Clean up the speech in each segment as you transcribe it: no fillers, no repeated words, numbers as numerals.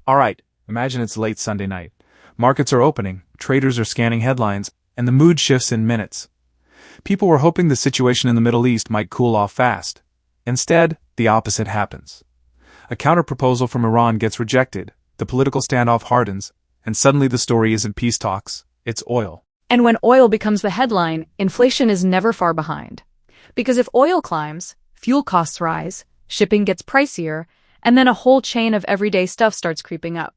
Alright, imagine it's late Sunday night. Markets are opening, traders are scanning headlines, and the mood shifts in minutes. People were hoping the situation in the Middle East might cool off fast. Instead, the opposite happens. A counterproposal from Iran gets rejected, the political standoff hardens, and suddenly the story isn't peace talks, it's oil. And when oil becomes the headline, inflation is never far behind. Because if oil climbs, fuel costs rise, shipping gets pricier, and then a whole chain of everyday stuff starts creeping up.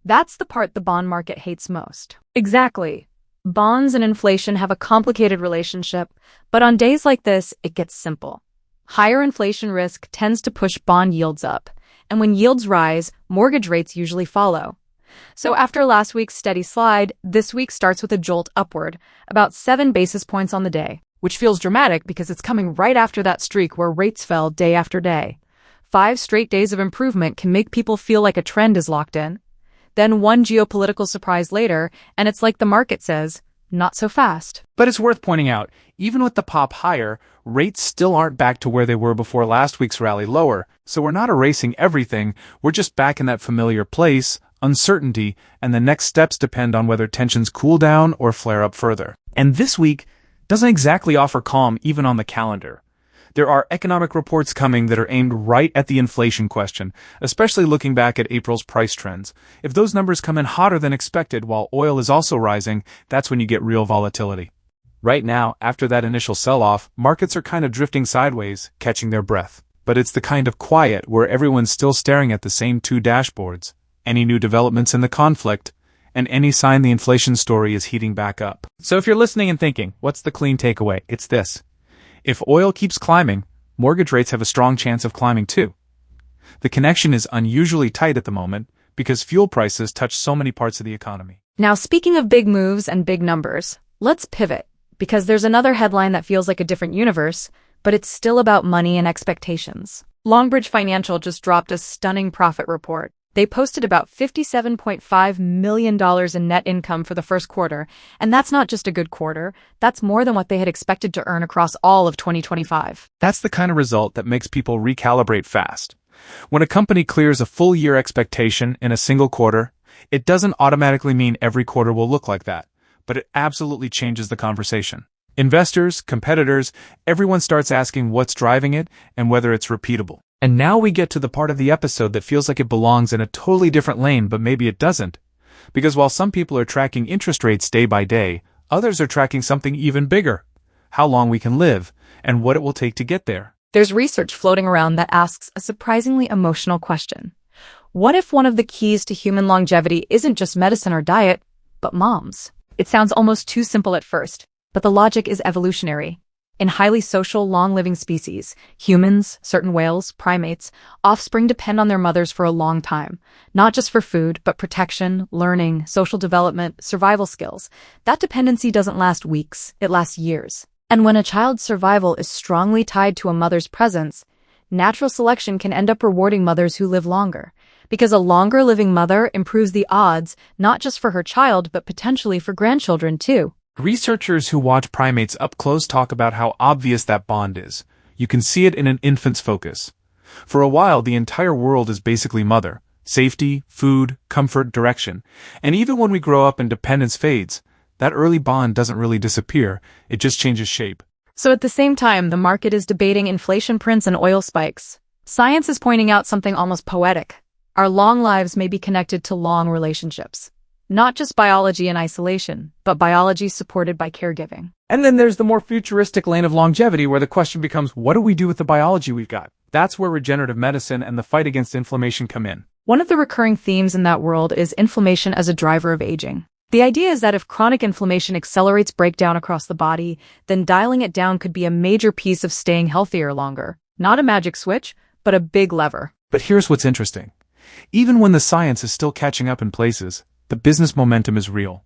That's the part the bond market hates most. Exactly. Bonds and inflation have a complicated relationship, but on days like this, it gets simple. Higher inflation risk tends to push bond yields up, and when yields rise, mortgage rates usually follow. So after last week's steady slide, this week starts with a jolt upward, about 7 basis points on the day, which feels dramatic because it's coming right after that streak where rates fell day after day. 5 straight days of improvement can make people feel like a trend is locked in. Then one geopolitical surprise later, and it's like the market says, not so fast. But it's worth pointing out, even with the pop higher, rates still aren't back to where they were before last week's rally lower, so we're not erasing everything, we're just back in that familiar place, uncertainty, and the next steps depend on whether tensions cool down or flare up further. And this week doesn't exactly offer calm even on the calendar. There are economic reports coming that are aimed right at the inflation question, especially looking back at April's price trends. If those numbers come in hotter than expected while oil is also rising, that's when you get real volatility. Right now, after that initial sell-off, markets are kind of drifting sideways, catching their breath. But it's the kind of quiet where everyone's still staring at the same 2 dashboards. Any new developments in the conflict, and any sign the inflation story is heating back up. So if you're listening and thinking, what's the clean takeaway? It's this. If oil keeps climbing, mortgage rates have a strong chance of climbing too. The connection is unusually tight at the moment because fuel prices touch so many parts of the economy. Now, speaking of big moves and big numbers, let's pivot, because there's another headline that feels like a different universe, but it's still about money and expectations. Longbridge Financial just dropped a stunning profit report. They posted about $57.5 million in net income for the first quarter, and that's not just a good quarter, that's more than what they had expected to earn across all of 2025. That's the kind of result that makes people recalibrate fast. When a company clears a full year expectation in a single quarter, it doesn't automatically mean every quarter will look like that, but it absolutely changes the conversation. Investors, competitors, everyone starts asking what's driving it and whether it's repeatable. And now we get to the part of the episode that feels like it belongs in a totally different lane, but maybe it doesn't. Because while some people are tracking interest rates day by day, others are tracking something even bigger. How long we can live, and what it will take to get there. There's research floating around that asks a surprisingly emotional question. What if one of the keys to human longevity isn't just medicine or diet, but moms? It sounds almost too simple at first, but the logic is evolutionary. In highly social, long-living species, humans, certain whales, primates, offspring depend on their mothers for a long time, not just for food, but protection, learning, social development, survival skills. That dependency doesn't last weeks, it lasts years. And when a child's survival is strongly tied to a mother's presence, natural selection can end up rewarding mothers who live longer, because a longer-living mother improves the odds, not just for her child, but potentially for grandchildren too. Researchers who watch primates up close talk about how obvious that bond is. You can see it in an infant's focus. For a while, the entire world is basically mother. Safety, food, comfort, direction. And even when we grow up and dependence fades, that early bond doesn't really disappear, it just changes shape. So at the same time, the market is debating inflation prints and oil spikes. Science is pointing out something almost poetic. Our long lives may be connected to long relationships. Not just biology in isolation, but biology supported by caregiving. And then there's the more futuristic lane of longevity where the question becomes, what do we do with the biology we've got? That's where regenerative medicine and the fight against inflammation come in. One of the recurring themes in that world is inflammation as a driver of aging. The idea is that if chronic inflammation accelerates breakdown across the body, then dialing it down could be a major piece of staying healthier longer. Not a magic switch, but a big lever. But here's what's interesting. Even when the science is still catching up in places, the business momentum is real.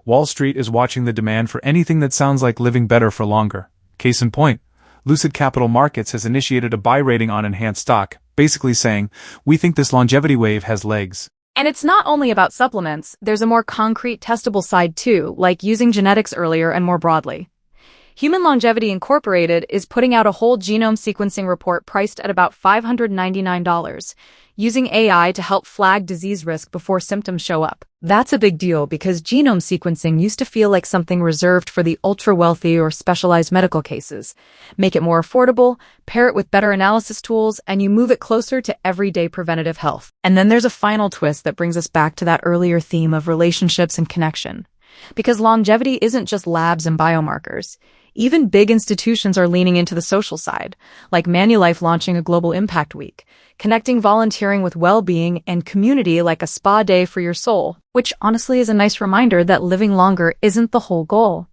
Wall Street is watching the demand for anything that sounds like living better for longer. Case in point, Lucid Capital Markets has initiated a buy rating on enhanced stock, basically saying, we think this longevity wave has legs. And it's not only about supplements, there's a more concrete, testable side too, like using genetics earlier and more broadly. Human Longevity Incorporated is putting out a whole genome sequencing report priced at about $599. using AI to help flag disease risk before symptoms show up. That's a big deal because genome sequencing used to feel like something reserved for the ultra-wealthy or specialized medical cases. Make it more affordable, pair it with better analysis tools, and you move it closer to everyday preventative health. And then there's a final twist that brings us back to that earlier theme of relationships and connection. Because longevity isn't just labs and biomarkers. Even big institutions are leaning into the social side, like Manulife launching a Global Impact Week, connecting volunteering with well-being and community like a spa day for your soul, which honestly is a nice reminder that living longer isn't the whole goal.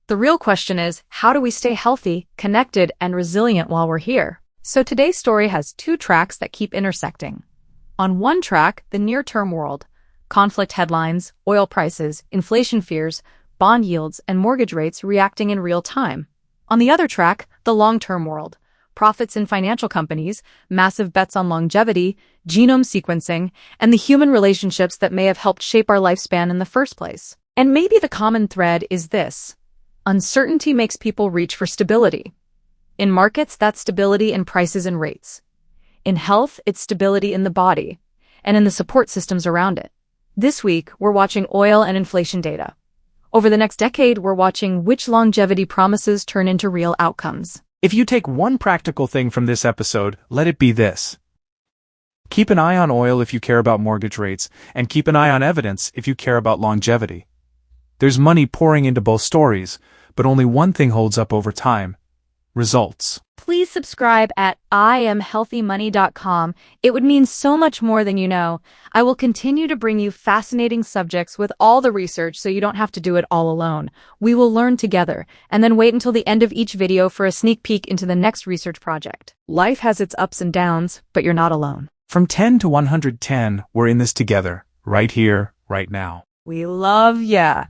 The real question is, how do we stay healthy, connected, and resilient while we're here? So today's story has two tracks that keep intersecting. On one track, the near-term world, conflict headlines, oil prices, inflation fears, bond yields, and mortgage rates reacting in real time. On the other track, the long-term world, profits in financial companies, massive bets on longevity, genome sequencing, and the human relationships that may have helped shape our lifespan in the first place. And maybe the common thread is this: uncertainty makes people reach for stability. In markets, that's stability in prices and rates. In health, it's stability in the body, and in the support systems around it. This week, we're watching oil and inflation data. Over the next decade, we're watching which longevity promises turn into real outcomes. If you take one practical thing from this episode, let it be this. Keep an eye on oil if you care about mortgage rates, and keep an eye on evidence if you care about longevity. There's money pouring into both stories, but only one thing holds up over time: results. Please subscribe at IamHealthyMoney.com. It would mean so much more than you know. I will continue to bring you fascinating subjects with all the research so you don't have to do it all alone. We will learn together, and then wait until the end of each video for a sneak peek into the next research project. Life has its ups and downs, but you're not alone. From 10 to 110, we're in this together, right here, right now. We love ya.